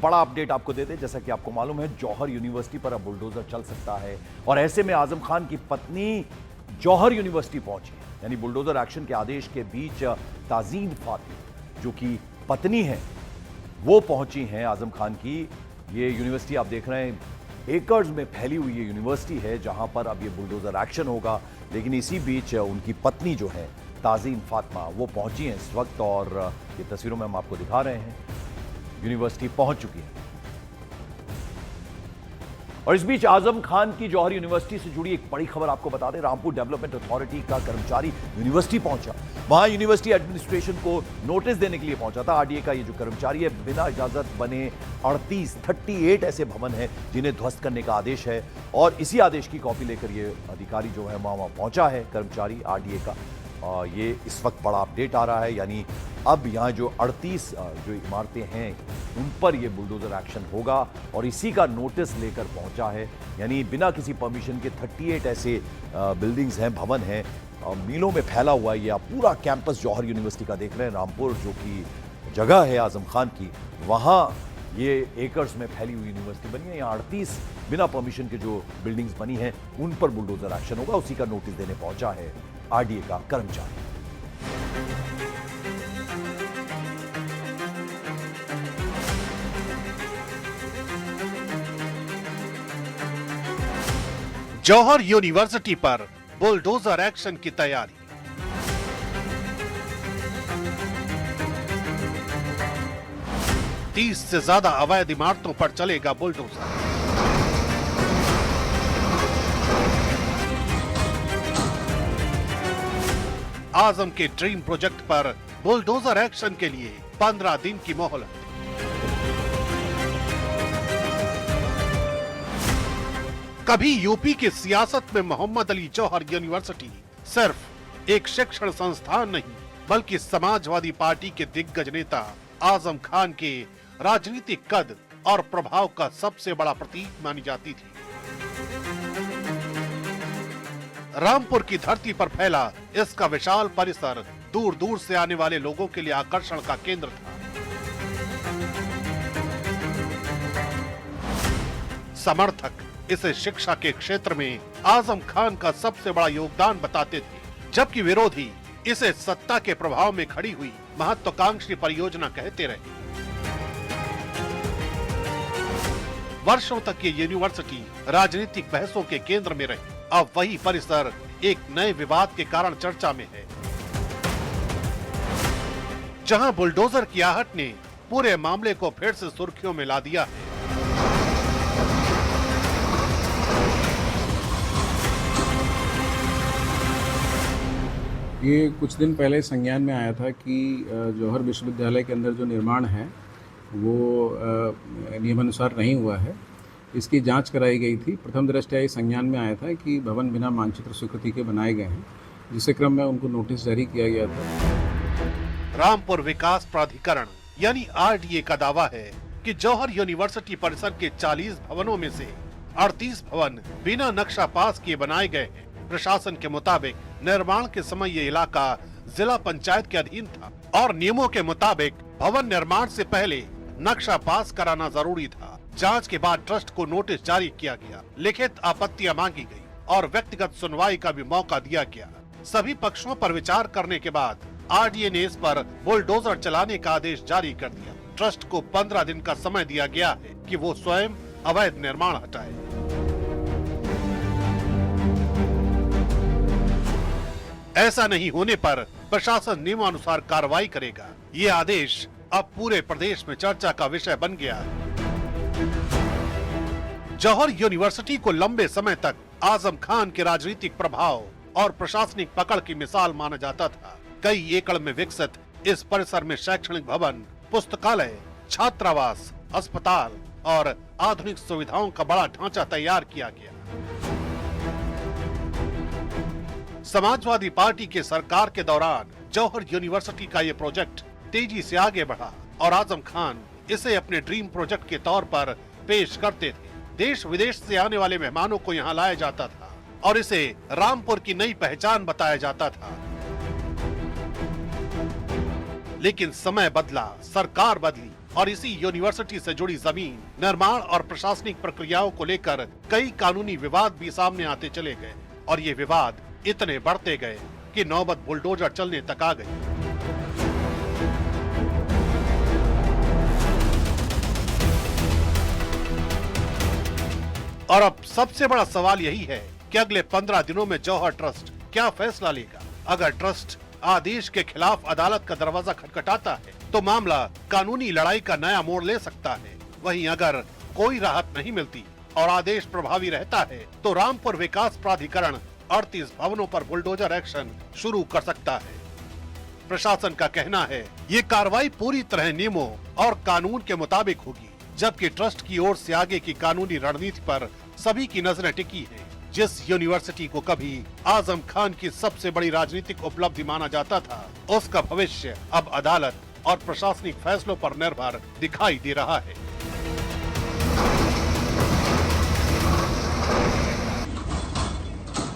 बड़ा अपडेट आपको देते, जैसा कि आपको मालूम है जौहर यूनिवर्सिटी पर अब बुलडोजर चल सकता है और ऐसे में आजम खान की पत्नी जौहर यूनिवर्सिटी पहुंची, यानी बुलडोजर एक्शन के आदेश के बीच ताजीन फातिमा जो कि पत्नी है वो पहुंची हैं आजम खान की। ये यूनिवर्सिटी आप देख रहे हैं एकर्स में फैली हुई ये यूनिवर्सिटी है जहां पर अब ये बुलडोजर एक्शन होगा, लेकिन इसी बीच उनकी पत्नी जो है ताजीन फातिमा वो पहुंची हैं इस वक्त और ये तस्वीरों में हम आपको दिखा रहे हैं, यूनिवर्सिटी पहुंच चुकी है। और इस बीच आजम खान की जौहर यूनिवर्सिटी से जुड़ी एक बड़ी खबर आपको बता दें, रामपुर डेवलपमेंट अथॉरिटी का कर्मचारी यूनिवर्सिटी पहुंचा। वहां यूनिवर्सिटी एडमिनिस्ट्रेशन को नोटिस देने के लिए पहुंचा था। आरडीए का ये जो कर्मचारी है, बिना इजाजत बने 38 ऐसे भवन हैं जिन्हें ध्वस्त करने का आदेश है और इसी आदेश की कॉपी लेकर ये अधिकारी जो है वहां पहुंचा है कर्मचारी आरडीए का। ये इस वक्त बड़ा अपडेट आ रहा है, यानी अब यहाँ जो 38 जो इमारतें हैं उन पर ये बुलडोजर एक्शन होगा और इसी का नोटिस लेकर पहुंचा है। यानी बिना किसी परमिशन के 38 ऐसे बिल्डिंग्स हैं, भवन हैं, मीलों में फैला हुआ है। ये आप पूरा कैंपस जौहर यूनिवर्सिटी का देख रहे हैं, रामपुर जो कि जगह है आजम खान की, वहाँ ये एकर्स में फैली हुई यूनिवर्सिटी बनी है। यहाँ 38 बिना परमिशन के जो बिल्डिंग्स बनी हैं उन पर बुलडोजर एक्शन होगा, उसी का नोटिस देने पहुंचा है आरडीए का कर्मचारी। जौहर यूनिवर्सिटी पर बुलडोजर एक्शन की तैयारी। तीस से ज्यादा अवैध इमारतों पर चलेगा बुलडोजर। आजम के ड्रीम प्रोजेक्ट पर बुलडोजर एक्शन के लिए 15 दिन की मोहलत। कभी यूपी की सियासत में मोहम्मद अली जौहर यूनिवर्सिटी सिर्फ एक शिक्षण संस्थान नहीं बल्कि समाजवादी पार्टी के दिग्गज नेता आजम खान के राजनीतिक कद और प्रभाव का सबसे बड़ा प्रतीक मानी जाती थी। रामपुर की धरती पर फैला इसका विशाल परिसर दूर दूर से आने वाले लोगों के लिए आकर्षण का केंद्र था। समर्थक इसे शिक्षा के क्षेत्र में आजम खान का सबसे बड़ा योगदान बताते थे, जबकि विरोधी इसे सत्ता के प्रभाव में खड़ी हुई महत्वाकांक्षी परियोजना कहते रहे। वर्षों तक ये यूनिवर्सिटी राजनीतिक बहसों के केंद्र में रही। अब वही परिसर एक नए विवाद के कारण चर्चा में है, जहां बुलडोजर की आहट ने पूरे मामले को फिर से सुर्खियों में ला दिया है। ये कुछ दिन पहले संज्ञान में आया था कि जौहर विश्वविद्यालय के अंदर जो निर्माण है वो नियमानुसार नहीं हुआ है। इसकी जांच कराई गई थी। प्रथम दृष्टया ये संज्ञान में आया था कि भवन बिना मानचित्र स्वीकृति के बनाए गए हैं, जिसके क्रम में उनको नोटिस जारी किया गया था। रामपुर विकास प्राधिकरण यानी आरडीए का दावा है कि जौहर यूनिवर्सिटी परिसर के 40 भवनों में से 38 भवन बिना नक्शा पास किए बनाए गए हैं। प्रशासन के मुताबिक निर्माण के समय ये इलाका जिला पंचायत के अधीन था और नियमों के मुताबिक भवन निर्माण से पहले नक्शा पास कराना जरूरी था। जांच के बाद ट्रस्ट को नोटिस जारी किया गया, लिखित आपत्तियां मांगी गई और व्यक्तिगत सुनवाई का भी मौका दिया गया। सभी पक्षों पर विचार करने के बाद आरडीए ने इस पर बुलडोजर चलाने का आदेश जारी कर दिया। ट्रस्ट को 15 दिन का समय दिया गया है कि वो स्वयं अवैध निर्माण हटाए। ऐसा नहीं होने पर प्रशासन नियमानुसार कार्रवाई करेगा। ये आदेश अब पूरे प्रदेश में चर्चा का विषय बन गया है। जौहर यूनिवर्सिटी को लंबे समय तक आजम खान के राजनीतिक प्रभाव और प्रशासनिक पकड़ की मिसाल माना जाता था। कई एकड़ में विकसित इस परिसर में शैक्षणिक भवन, पुस्तकालय, छात्रावास, अस्पताल और आधुनिक सुविधाओं का बड़ा ढांचा तैयार किया गया। समाजवादी पार्टी के सरकार के दौरान जौहर यूनिवर्सिटी का ये प्रोजेक्ट तेजी से आगे बढ़ा और आजम खान इसे अपने ड्रीम प्रोजेक्ट के तौर पर पेश करते थे। देश विदेश से आने वाले मेहमानों को यहाँ लाया जाता था और इसे रामपुर की नई पहचान बताया जाता था। लेकिन समय बदला, सरकार बदली और इसी यूनिवर्सिटी से जुड़ी जमीन, निर्माण और प्रशासनिक प्रक्रियाओं को लेकर कई कानूनी विवाद भी सामने आते चले गए और ये विवाद इतने बढ़ते गए कि नौबत बुलडोजर चलने तक आ गई। और अब सबसे बड़ा सवाल यही है कि अगले 15 दिनों में जौहर ट्रस्ट क्या फैसला लेगा। अगर ट्रस्ट आदेश के खिलाफ अदालत का दरवाजा खटखटाता है तो मामला कानूनी लड़ाई का नया मोड़ ले सकता है। वहीं अगर कोई राहत नहीं मिलती और आदेश प्रभावी रहता है तो रामपुर विकास प्राधिकरण 38 भवनों पर बुलडोजर एक्शन शुरू कर सकता है। प्रशासन का कहना है ये कार्रवाई पूरी तरह नियमों और कानून के मुताबिक होगी, जबकि ट्रस्ट की ओर से आगे की कानूनी रणनीति पर सभी की नजरें टिकी हैं। जिस यूनिवर्सिटी को कभी आजम खान की सबसे बड़ी राजनीतिक उपलब्धि माना जाता था, उसका भविष्य अब अदालत और प्रशासनिक फैसलों पर निर्भर दिखाई दे रहा है।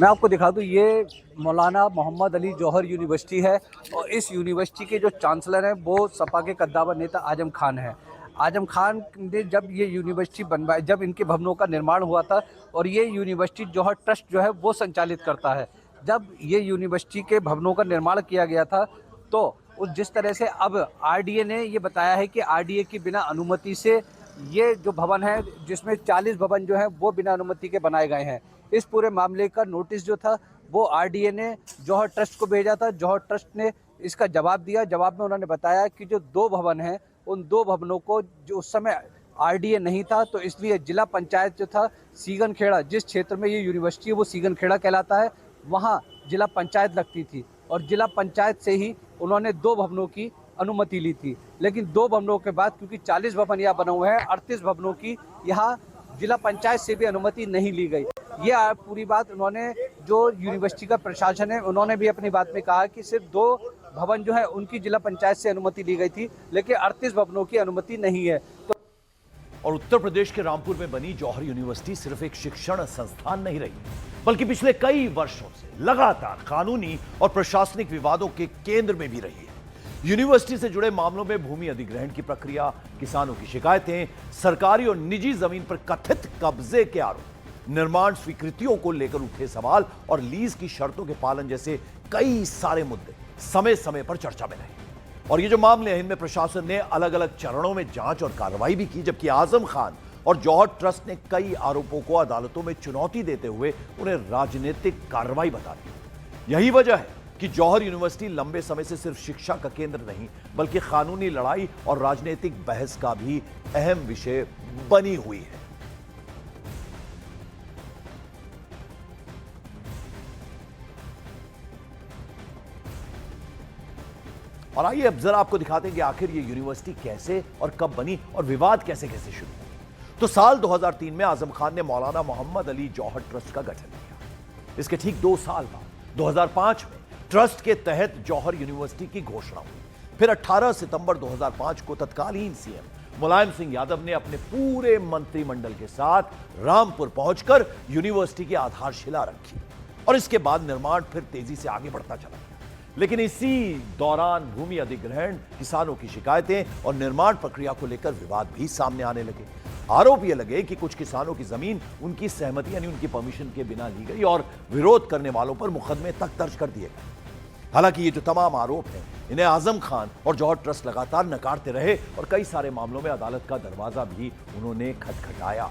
मैं आपको दिखा दूं, ये मौलाना मोहम्मद अली जौहर यूनिवर्सिटी है और इस यूनिवर्सिटी के जो चांसलर हैं वो सपा के कद्दावर नेता आजम खान है। आजम खान ने जब ये यूनिवर्सिटी बनवाई, जब इनके भवनों का निर्माण हुआ था और ये यूनिवर्सिटी जौहर ट्रस्ट जो है वो संचालित करता है। जब ये यूनिवर्सिटी के भवनों का निर्माण किया गया था तो उस जिस तरह से अब आरडीए ने ये बताया है कि आरडीए की बिना अनुमति से ये जो भवन है, जिसमें 40 भवन जो है वो बिना अनुमति के बनाए गए हैं। इस पूरे मामले का नोटिस जो था वो आरडीए ने जौहर ट्रस्ट को भेजा था। जौहर ट्रस्ट ने इसका जवाब दिया। जवाब में उन्होंने बताया कि जो 2 भवन हैं उन 2 भवनों को जो उस समय आरडीए नहीं था तो इसलिए जिला पंचायत जो था सीगन खेड़ा, जिस क्षेत्र में ये यूनिवर्सिटी है वो सीगन खेड़ा कहलाता है, वहाँ जिला पंचायत लगती थी और जिला पंचायत से ही उन्होंने 2 भवनों की अनुमति ली थी। लेकिन 2 भवनों के बाद क्योंकि 40 भवन यहाँ बने हुए हैं, 38 भवनों की यहाँ जिला पंचायत से भी अनुमति नहीं ली गई। ये पूरी बात उन्होंने, जो यूनिवर्सिटी का प्रशासन है, उन्होंने भी अपनी बात में कहा कि सिर्फ 2 भवन जो है उनकी जिला पंचायत से अनुमति ली गई थी, लेकिन 38 भवनों की अनुमति नहीं है। तो और उत्तर प्रदेश के रामपुर में बनी जौहर यूनिवर्सिटी सिर्फ एक शिक्षण संस्थान नहीं रही, बल्कि पिछले कई वर्षों से लगातार कानूनी और प्रशासनिक विवादों के केंद्र में भी रही है। यूनिवर्सिटी से जुड़े मामलों में भूमि अधिग्रहण की प्रक्रिया, किसानों की शिकायतें, सरकारी और निजी जमीन पर कथित कब्जे के आरोप, निर्माण स्वीकृतियों को लेकर उठे सवाल और लीज की शर्तों के पालन जैसे कई सारे मुद्दे समय समय पर चर्चा में रहे। और ये जो मामले हैं, इनमें प्रशासन ने अलग अलग चरणों में जांच और कार्रवाई भी की, जबकि आजम खान और जौहर ट्रस्ट ने कई आरोपों को अदालतों में चुनौती देते हुए उन्हें राजनीतिक कार्रवाई बता दी। यही वजह है कि जौहर यूनिवर्सिटी लंबे समय से सिर्फ शिक्षा का केंद्र नहीं, बल्कि कानूनी लड़ाई और राजनीतिक बहस का भी अहम विषय बनी हुई है। और आइए अब जरा आपको दिखाते हैं कि आखिर ये यूनिवर्सिटी कैसे और कब बनी और विवाद कैसे कैसे शुरू हुआ। तो साल 2003 में आजम खान ने मौलाना मोहम्मद अली जौहर ट्रस्ट का गठन किया। इसके ठीक 2 साल बाद 2005 में ट्रस्ट के तहत जौहर यूनिवर्सिटी की घोषणा हुई। फिर 18 सितंबर 2005 को तत्कालीन सीएम मुलायम सिंह यादव ने अपने पूरे मंत्रिमंडल के साथ रामपुर पहुंचकर यूनिवर्सिटी की आधारशिला रखी और इसके बाद निर्माण फिर तेजी से आगे बढ़ता चला गया। लेकिन इसी दौरान भूमि अधिग्रहण, किसानों की शिकायतें और निर्माण प्रक्रिया को लेकर विवाद भी सामने आने लगे। आरोप यह लगे कि कुछ किसानों की जमीन उनकी सहमति यानी उनकी परमिशन के बिना ली गई और विरोध करने वालों पर मुकदमे तक दर्ज कर दिए गए। हालांकि ये जो तमाम आरोप हैं, इन्हें आजम खान और जौहर ट्रस्ट लगातार नकारते रहे और कई सारे मामलों में अदालत का दरवाजा भी उन्होंने खटखटाया।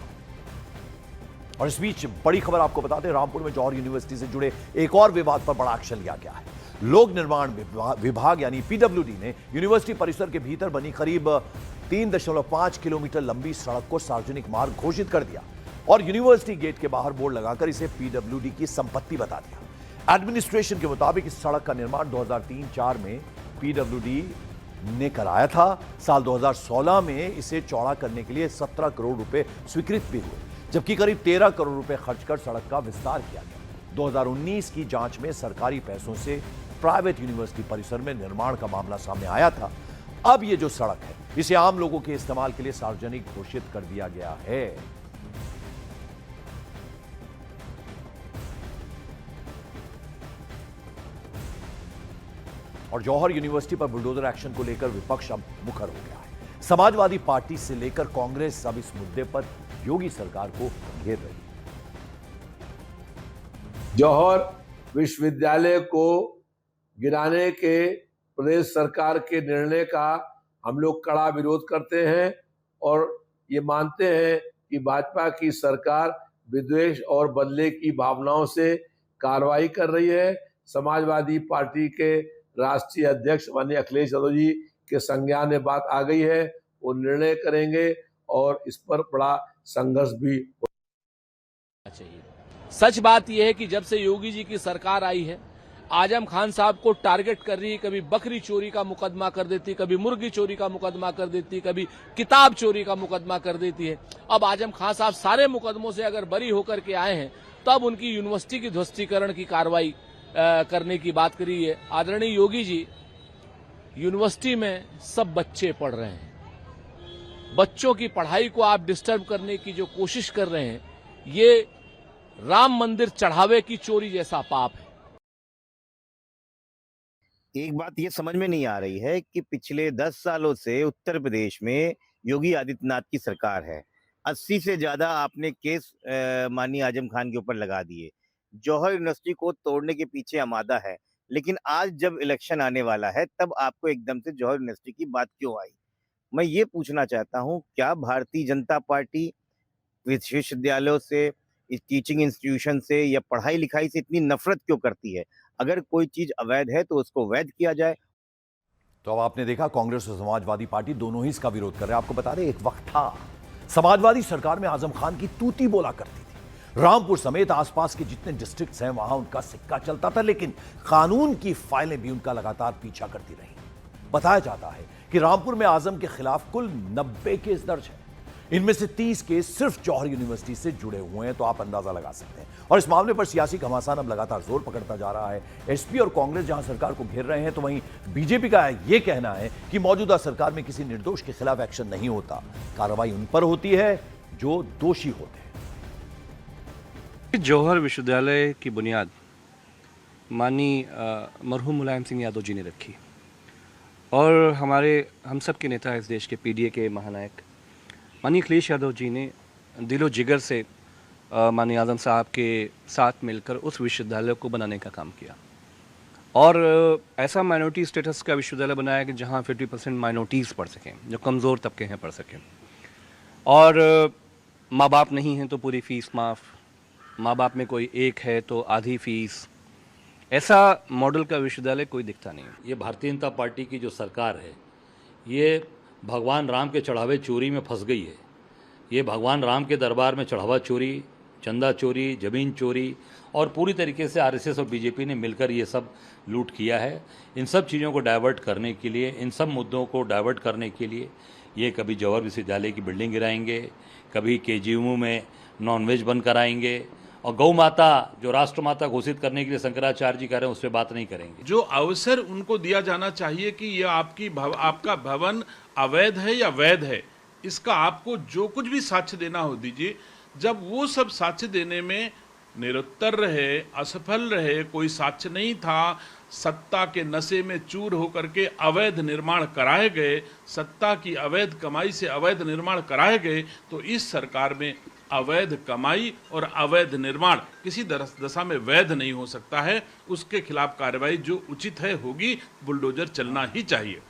और इस बीच बड़ी खबर आपको बता दें, रामपुर में जौहर यूनिवर्सिटी से जुड़े एक और विवाद पर बड़ा एक्शन लिया गया है। लोक निर्माण विभाग यानी पीडब्ल्यूडी ने यूनिवर्सिटी परिसर के भीतर बनी करीब 3.5 किलोमीटर लंबी सड़क को सार्वजनिक मार्ग घोषित कर दिया और यूनिवर्सिटी गेट के बाहर बोर्ड लगाकर इसे पीडब्ल्यूडी की संपत्ति बता दिया। एडमिनिस्ट्रेशन के मुताबिक इस सड़क का निर्माण 2003-04 में पीडब्ल्यूडी ने कराया था। साल 2016 में इसे चौड़ा करने के लिए 17 करोड़ रुपए स्वीकृत भी हुए, जबकि करीब 13 करोड़ रुपए खर्च कर सड़क का विस्तार किया गया। 2019 की जांच में सरकारी पैसों से प्राइवेट यूनिवर्सिटी परिसर में निर्माण का मामला सामने आया था। अब ये जो सड़क है, इसे आम लोगों के इस्तेमाल के लिए सार्वजनिक घोषित कर दिया गया है। और जौहर यूनिवर्सिटी पर बुलडोजर एक्शन को लेकर विपक्ष अब मुखर हो गया है। समाजवादी पार्टी से लेकर कांग्रेस अब इस मुद्दे पर योगी सरकार को घेर रही है। जौहर विश्वविद्यालय को गिराने के प्रदेश सरकार के निर्णय का हम लोग कड़ा विरोध करते हैं और ये मानते हैं कि भाजपा की सरकार विद्वेष और बदले की भावनाओं से कार्रवाई कर रही है। समाजवादी पार्टी के राष्ट्रीय अध्यक्ष माननीय अखिलेश यादव जी के संज्ञान में बात आ गई है, वो निर्णय करेंगे और इस पर बड़ा संघर्ष भी चाहिए। सच बात यह है कि जब से योगी जी की सरकार आई है, आजम खान साहब को टारगेट कर रही है। कभी बकरी चोरी का मुकदमा कर देती, कभी मुर्गी चोरी का मुकदमा कर देती, कभी किताब चोरी का मुकदमा कर देती है। अब आजम खान साहब सारे मुकदमों से अगर बरी होकर के आए हैं, तब उनकी यूनिवर्सिटी की ध्वस्तीकरण की कार्रवाई करने की बात करी है। आदरणीय योगी जी, यूनिवर्सिटी में सब बच्चे पढ़ रहे हैं, बच्चों की पढ़ाई को आप डिस्टर्ब करने की जो कोशिश कर रहे हैं, ये राम मंदिर चढ़ावे की चोरी जैसा पाप है। एक बात ये समझ में नहीं आ रही है कि पिछले 10 सालों से उत्तर प्रदेश में योगी आदित्यनाथ की सरकार है। 80 से ज्यादा आपने केस माननीय आजम खान के ऊपर लगा दिए। जौहर यूनिवर्सिटी को तोड़ने के पीछे आमादा है, लेकिन आज जब इलेक्शन आने वाला है तब आपको एकदम से जौहर यूनिवर्सिटी की बात क्यों आई? मैं ये पूछना चाहता हूँ, क्या भारतीय जनता पार्टी विश्वविद्यालयों से, इस टीचिंग इंस्टीट्यूशन से या पढ़ाई लिखाई से इतनी नफरत क्यों करती है? अगर कोई चीज अवैध है तो उसको वैध किया जाए। तो अब आपने देखा, कांग्रेस और समाजवादी पार्टी दोनों ही इसका विरोध कर रहे हैं। आपको बता दें, एक वक्त था समाजवादी सरकार में आजम खान की तूती बोला करती थी। रामपुर समेत आसपास के जितने डिस्ट्रिक्ट्स हैं वहां उनका सिक्का चलता था, लेकिन कानून की फाइलें भी उनका लगातार पीछा करती रही। बताया जाता है कि रामपुर में आजम के खिलाफ कुल 90 केस दर्ज है। इनमें से 30 केस सिर्फ जौहर यूनिवर्सिटी से जुड़े हुए हैं, तो आप अंदाजा लगा सकते हैं। और इस मामले पर सियासी घमासान अब लगातार जोर पकड़ता जा रहा है। एसपी और कांग्रेस जहां सरकार को घेर रहे हैं, तो वहीं बीजेपी का यह कहना है कि मौजूदा सरकार में किसी निर्दोष के खिलाफ एक्शन नहीं होता, कार्रवाई उन पर होती है जो दोषी होते हैं। जौहर विश्वविद्यालय की बुनियाद माननीय मरहूम मुलायम सिंह यादव जी ने रखी और हम सब के नेता इस देश के पीडीए के महानायक माननीय अखिलेश यादव जी ने दिलो जिगर से माननीय आजम साहब के साथ मिलकर उस विश्वविद्यालय को बनाने का काम किया और ऐसा माइनॉरिटी स्टेटस का विश्वविद्यालय बनाया कि जहां 50% माइनॉरिटीज़ पढ़ सकें, जो कमज़ोर तबके हैं पढ़ सकें। और माँ बाप नहीं हैं तो पूरी फ़ीस माफ़, माँ बाप में कोई एक है तो आधी फ़ीस, ऐसा मॉडल का विश्वविद्यालय कोई दिखता नहीं। ये भारतीय जनता पार्टी की जो सरकार है, ये भगवान राम के चढ़ावे चोरी में फंस गई है। ये भगवान राम के दरबार में चढ़ावा चोरी, चंदा चोरी, ज़मीन चोरी और पूरी तरीके से आरएसएस और बीजेपी ने मिलकर ये सब लूट किया है। इन सब चीज़ों को डाइवर्ट करने के लिए, इन सब मुद्दों को डाइवर्ट करने के लिए ये कभी जौहर विश्वविद्यालय की बिल्डिंग गिराएंगे, कभी केजीएमयू में नॉनवेज बंद कराएंगे और गौ माता जो राष्ट्रमाता घोषित करने के लिए शंकराचार्य जी कह रहे हैं उस पर बात नहीं करेंगे। जो अवसर उनको दिया जाना चाहिए कि ये आपका भवन अवैध है या वैध है, इसका आपको जो कुछ भी साक्ष्य देना हो दीजिए। जब वो सब साक्ष्य देने में निरुत्तर रहे, असफल रहे, कोई साक्ष्य नहीं था, सत्ता के नशे में चूर होकर के अवैध निर्माण कराए गए, सत्ता की अवैध कमाई से अवैध निर्माण कराए गए, तो इस सरकार में अवैध कमाई और अवैध निर्माण किसी दशा में वैध नहीं हो सकता है। उसके खिलाफ कार्रवाई जो उचित है होगी, बुलडोजर चलना ही चाहिए।